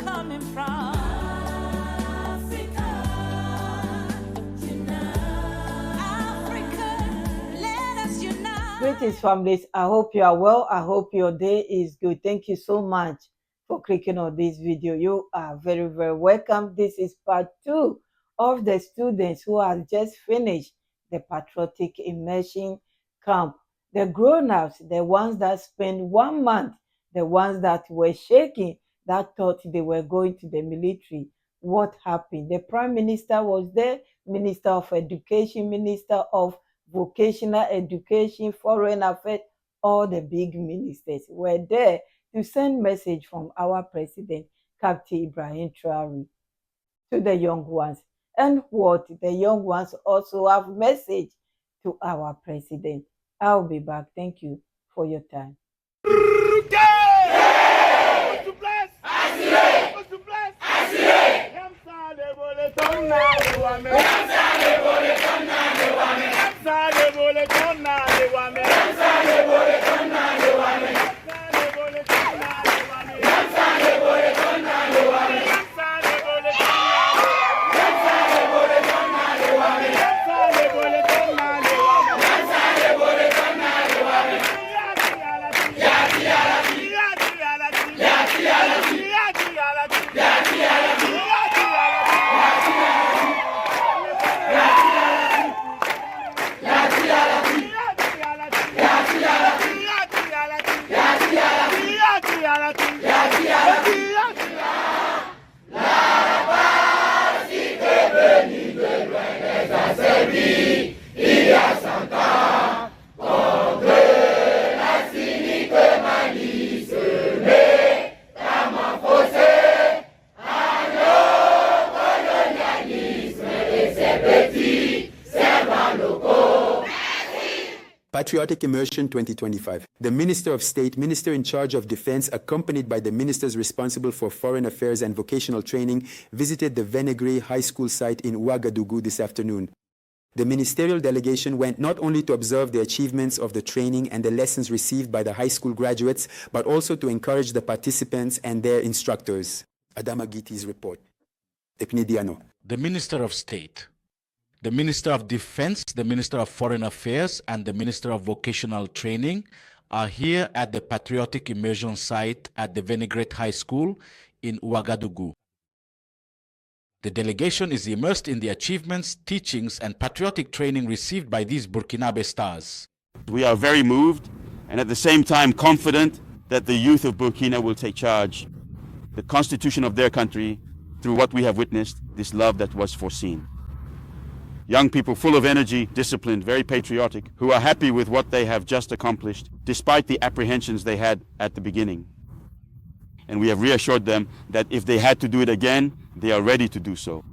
coming from. Africa, unite. Africa, let us unite. Greetings, families. I hope you are well. I hope your day is good. Thank you so much for clicking on this video. You are very, very welcome. This is part 2 of the students who have just finished the Patriotic Immersion camp. The grown-ups, the ones that spent 1 month, the ones that were shaking, that thought they were going to the military. What happened? The Prime Minister was there, Minister of Education, Minister of Vocational Education, Foreign Affairs, all the big ministers were there to send message from our president, Captain Ibrahim Traore, to the young ones. And what the young ones also have message to our president. I'll be back. Thank you for your time. Patriotic Immersion 2025. The Minister of State, Minister in charge of Defense, accompanied by the ministers responsible for foreign affairs and vocational training, visited the Venegre High School site in Ouagadougou this afternoon. The ministerial delegation went not only to observe the achievements of the training and the lessons received by the high school graduates, but also to encourage the participants and their instructors. Adama Giti's report. The Minister of State, the Minister of Defense, the Minister of Foreign Affairs, and the Minister of Vocational Training are here at the Patriotic Immersion site at the Venegre High School in Ouagadougou. The delegation is immersed in the achievements, teachings, and patriotic training received by these Burkinabe stars. We are very moved and at the same time confident that the youth of Burkina will take charge, the constitution of their country, through what we have witnessed, this love that was foreseen. Young people full of energy, disciplined, very patriotic, who are happy with what they have just accomplished, despite the apprehensions they had at the beginning. And we have reassured them that if they had to do it again, they are ready to do so.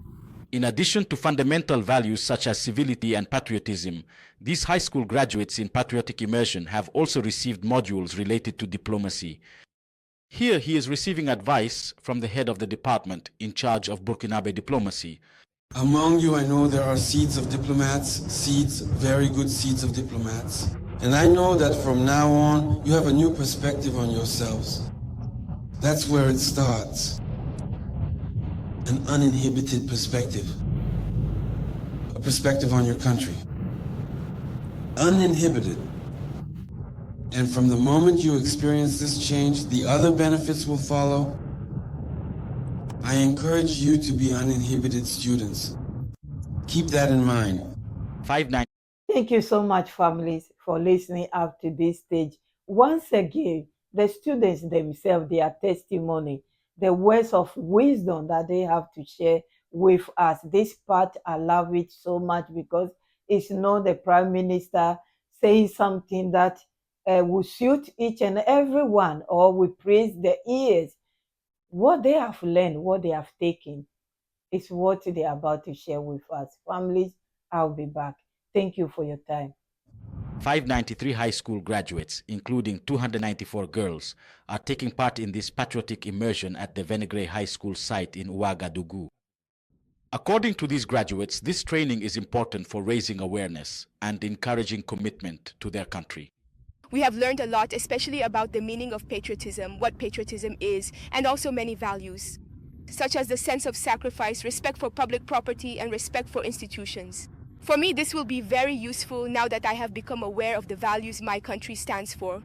In addition to fundamental values such as civility and patriotism, these high school graduates in Patriotic Immersion have also received modules related to diplomacy. Here he is receiving advice from the head of the department in charge of Burkinabe diplomacy. Among you, I know there are seeds of diplomats, seeds, very good seeds of diplomats. And I know that from now on, you have a new perspective on yourselves. That's where it starts. An uninhibited perspective. A perspective on your country. Uninhibited. And from the moment you experience this change, the other benefits will follow. I encourage you to be uninhibited students. Keep that in mind. 5-9. Thank you so much, families, for listening up to this stage. Once again, the students themselves, their testimony, the words of wisdom that they have to share with us. This part, I love it so much because it's not the Prime Minister saying something that will suit each and every one, or will praise the ears. What they have learned, what they have taken, is what they are about to share with us. Families, I'll be back. Thank you for your time. 593 high school graduates, including 294 girls, are taking part in this patriotic immersion at the Venegre High School site in Ouagadougou. According to these graduates, this training is important for raising awareness and encouraging commitment to their country. We have learned a lot, especially about the meaning of patriotism, what patriotism is, and also many values. such as the sense of sacrifice, respect for public property, and respect for institutions. For me, this will be very useful now that I have become aware of the values my country stands for.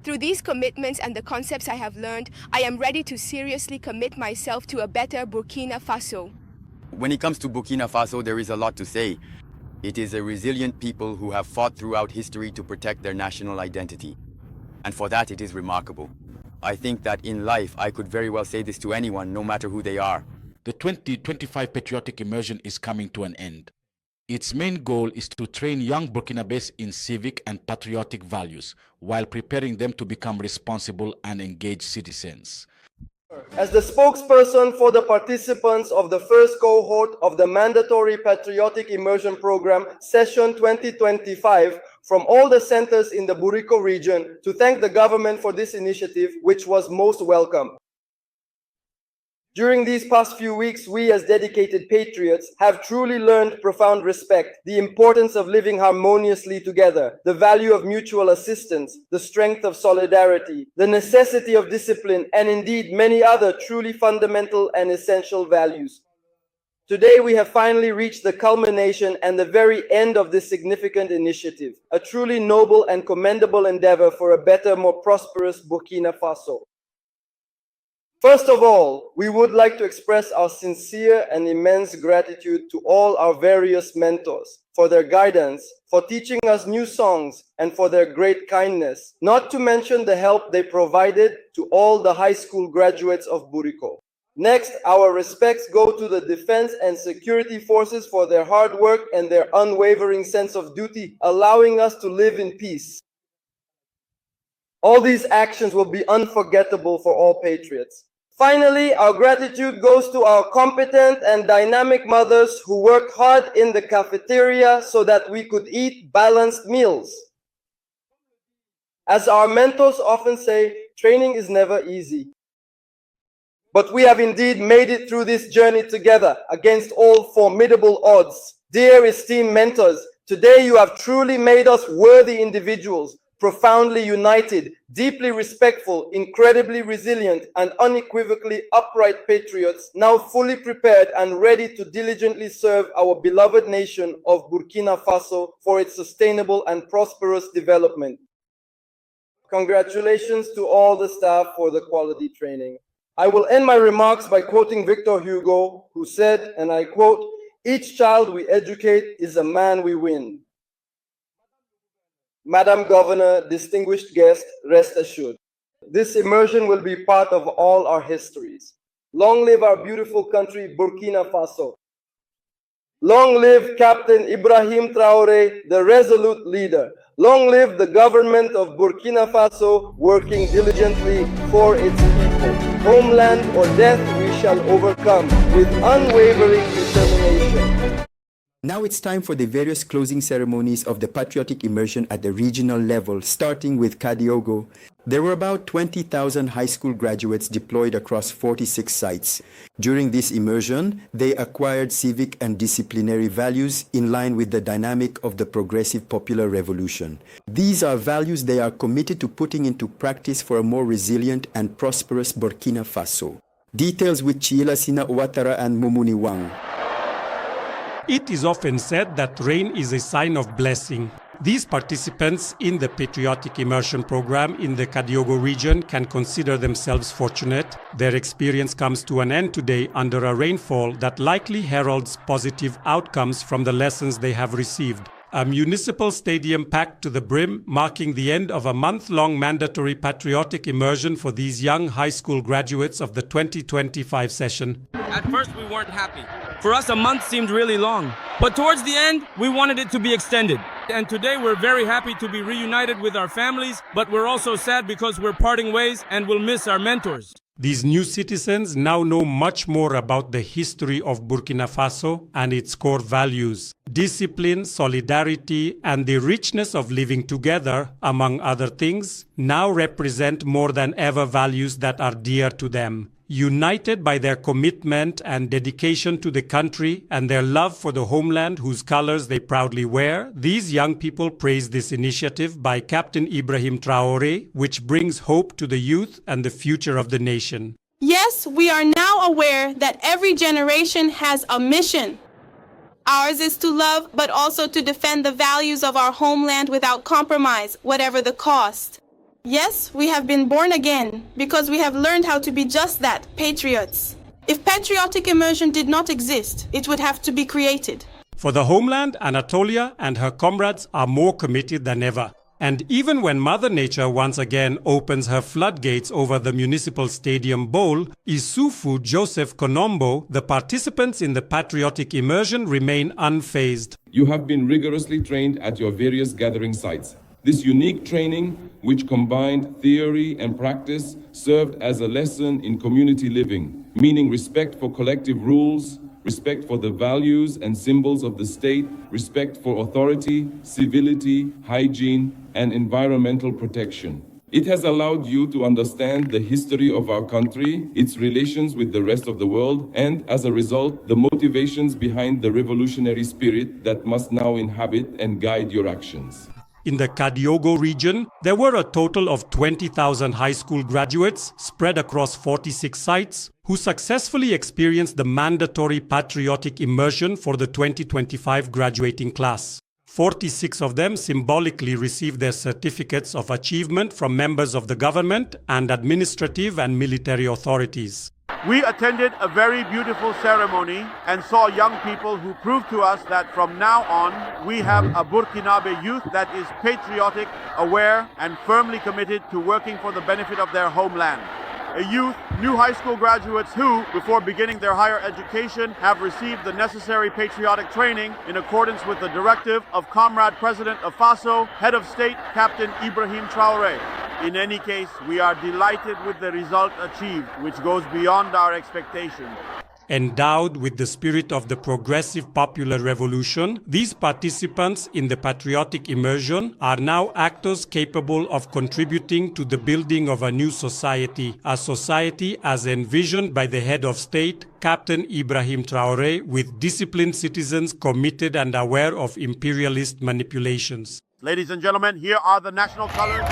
Through these commitments and the concepts I have learned, I am ready to seriously commit myself to a better Burkina Faso. When it comes to Burkina Faso, there is a lot to say. It is a resilient people who have fought throughout history to protect their national identity. And for that, it is remarkable. I think that in life, I could very well say this to anyone, no matter who they are. The 2025 Patriotic Immersion is coming to an end. Its main goal is to train young Burkinabés in civic and patriotic values, while preparing them to become responsible and engaged citizens. As the spokesperson for the participants of the first cohort of the Mandatory Patriotic Immersion Program, Session 2025, from all the centers in the Burkina region, to thank the government for this initiative, which was most welcome. During these past few weeks, we as dedicated patriots have truly learned profound respect, the importance of living harmoniously together, the value of mutual assistance, the strength of solidarity, the necessity of discipline, and indeed many other truly fundamental and essential values. Today, we have finally reached the culmination and the very end of this significant initiative, a truly noble and commendable endeavor for a better, more prosperous Burkina Faso. First of all, we would like to express our sincere and immense gratitude to all our various mentors for their guidance, for teaching us new songs, and for their great kindness, not to mention the help they provided to all the high school graduates of Burkina. Next, our respects go to the defense and security forces for their hard work and their unwavering sense of duty, allowing us to live in peace. All these actions will be unforgettable for all patriots. Finally, our gratitude goes to our competent and dynamic mothers who worked hard in the cafeteria so that we could eat balanced meals. As our mentors often say, training is never easy. But we have indeed made it through this journey together against all formidable odds. Dear esteemed mentors, today you have truly made us worthy individuals, profoundly united, deeply respectful, incredibly resilient, and unequivocally upright patriots, now fully prepared and ready to diligently serve our beloved nation of Burkina Faso for its sustainable and prosperous development. Congratulations to all the staff for the quality training. I will end my remarks by quoting Victor Hugo, who said, and I quote, "Each child we educate is a man we win." Madam Governor, distinguished guests, rest assured, this immersion will be part of all our histories. Long live our beautiful country, Burkina Faso. Long live Captain Ibrahim Traore, the resolute leader. Long live the government of Burkina Faso, working diligently for its people. Homeland or death we shall overcome with unwavering determination. Now it's time for the various closing ceremonies of the Patriotic Immersion at the regional level, starting with Kadiogo. There were about 20,000 high school graduates deployed across 46 sites. During this immersion, they acquired civic and disciplinary values in line with the dynamic of the progressive popular revolution. These are values they are committed to putting into practice for a more resilient and prosperous Burkina Faso. Details with Chiela Sina Ouattara and Mumuni Wang. It is often said that rain is a sign of blessing. These participants in the Patriotic Immersion program in the Kadiogo region can consider themselves fortunate. Their experience comes to an end today under a rainfall that likely heralds positive outcomes from the lessons they have received. A municipal stadium packed to the brim, marking the end of a month-long mandatory patriotic immersion for these young high school graduates of the 2025 session. At first, we weren't happy. For us, a month seemed really long. But towards the end, we wanted it to be extended. And today, we're very happy to be reunited with our families, but we're also sad because we're parting ways and will miss our mentors. These new citizens now know much more about the history of Burkina Faso and its core values. Discipline, solidarity, and the richness of living together, among other things, now represent more than ever values that are dear to them. United by their commitment and dedication to the country and their love for the homeland whose colors they proudly wear, these young people praise this initiative by Captain Ibrahim Traore, which brings hope to the youth and the future of the nation. Yes, we are now aware that every generation has a mission. Ours is to love, but also to defend the values of our homeland without compromise, whatever the cost. Yes, we have been born again because we have learned how to be just that, patriots. If patriotic immersion did not exist, it would have to be created. For the homeland, Anatolia and her comrades are more committed than ever. And even when Mother Nature once again opens her floodgates over the municipal stadium bowl, Isufu Joseph Konombo, the participants in the patriotic immersion remain unfazed. You have been rigorously trained at your various gathering sites. This unique training, which combined theory and practice, served as a lesson in community living, meaning respect for collective rules, respect for the values and symbols of the state, respect for authority, civility, hygiene, and environmental protection. It has allowed you to understand the history of our country, its relations with the rest of the world, and as a result, the motivations behind the revolutionary spirit that must now inhabit and guide your actions. In the Kadiogo region, there were a total of 20,000 high school graduates spread across 46 sites who successfully experienced the mandatory patriotic immersion for the 2025 graduating class. 46 of them symbolically received their certificates of achievement from members of the government and administrative and military authorities. We attended a very beautiful ceremony and saw young people who proved to us that from now on we have a Burkinabe youth that is patriotic, aware, and firmly committed to working for the benefit of their homeland. A youth, new high school graduates who, before beginning their higher education, have received the necessary patriotic training in accordance with the directive of Comrade President of Faso, Head of State, Captain Ibrahim Traore. In any case, we are delighted with the result achieved, which goes beyond our expectations. Endowed with the spirit of the progressive popular revolution, these participants in the patriotic immersion are now actors capable of contributing to the building of a new society, a society as envisioned by the head of state, Captain Ibrahim Traore, with disciplined citizens committed and aware of imperialist manipulations. Ladies and gentlemen, here are the national colors.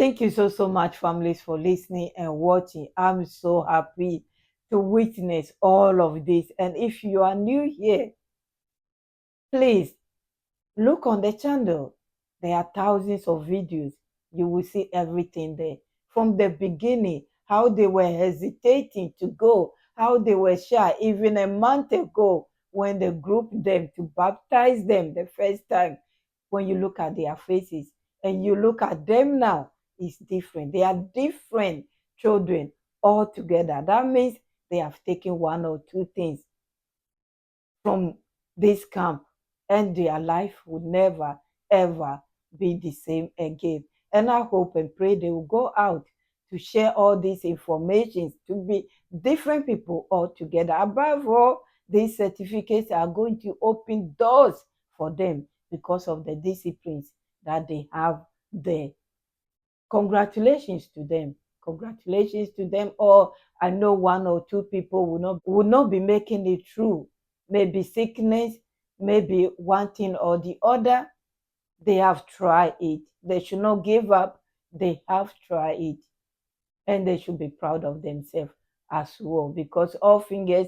Thank you so much, families, for listening and watching. I'm so happy to witness all of this. And if you are new here, please look on the channel. There are thousands of videos. You will see everything there. From the beginning, how they were hesitating to go, how they were shy, even a month ago when they grouped them to baptize them the first time. When you look at their faces and you look at them now, it's different. They are different children altogether. That means they have taken one or two things from this camp, and their life would never ever be the same again. And I hope and pray they will go out to share all these information to be different people altogether. Above all, these certificates are going to open doors for them because of the disciplines that they have there. Congratulations to them. Congratulations to them all. I know one or two people will not be making it through. Maybe sickness, maybe one thing or the other. They have tried it. They should not give up. They have tried it. And they should be proud of themselves as well, because all fingers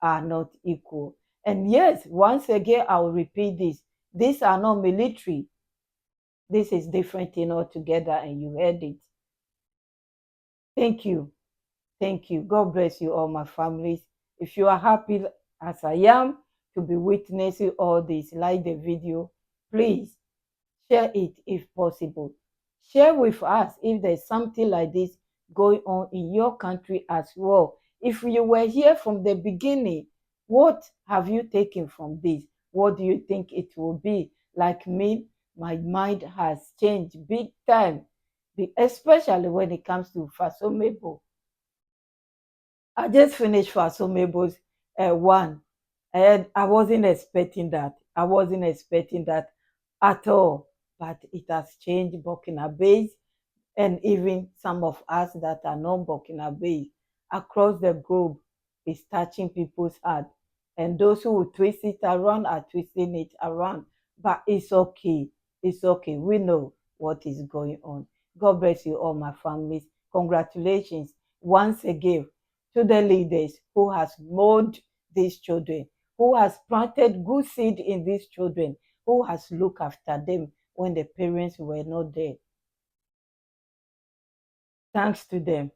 are not equal. And yes, once again, I will repeat this. These are not military. This is different thing altogether, and you heard it. Thank you. Thank you. God bless you all, my families. If you are happy as I am to be witnessing all this, like the video, please share it if possible. Share with us if there's something like this going on in your country as well. If you were here from the beginning, what have you taken from this? What do you think it will be? Like me, my mind has changed big time, especially when it comes to Faso Mebo. I just finished Faso Mebo's one, and I wasn't expecting that. I wasn't expecting that at all. But it has changed Burkina Faso, and even some of us that are non-Burkina Faso across the globe is touching people's heart. And those who will twist it around are twisting it around. But it's okay. It's okay. We know what is going on. God bless you all, my families. Congratulations once again to the leaders who has molded these children, who has planted good seed in these children, who has looked after them when the parents were not there. Thanks to them.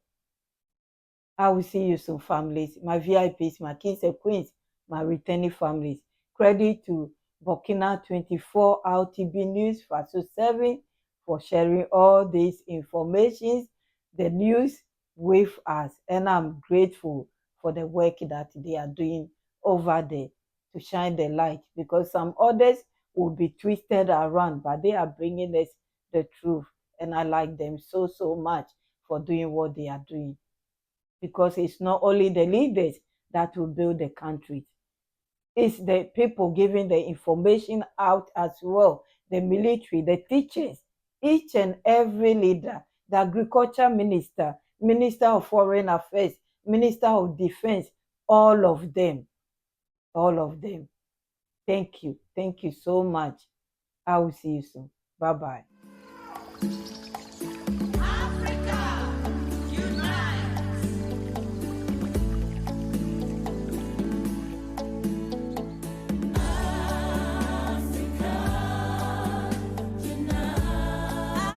I will see you soon, families. My VIPs, my kings and queens, my returning families. Credit to Burkina 24 RTB News, Faso 7, for sharing all these information, the news with us. And I'm grateful for the work that they are doing over there to shine the light, because some others will be twisted around, but they are bringing us the truth. And I like them so much for doing what they are doing, because it's not only the leaders that will build the country. It's the people giving the information out as well, the military, the teachers, each and every leader, the agriculture minister, minister of foreign affairs, minister of defense, all of them. Thank you so much. I will see you soon. Bye-bye.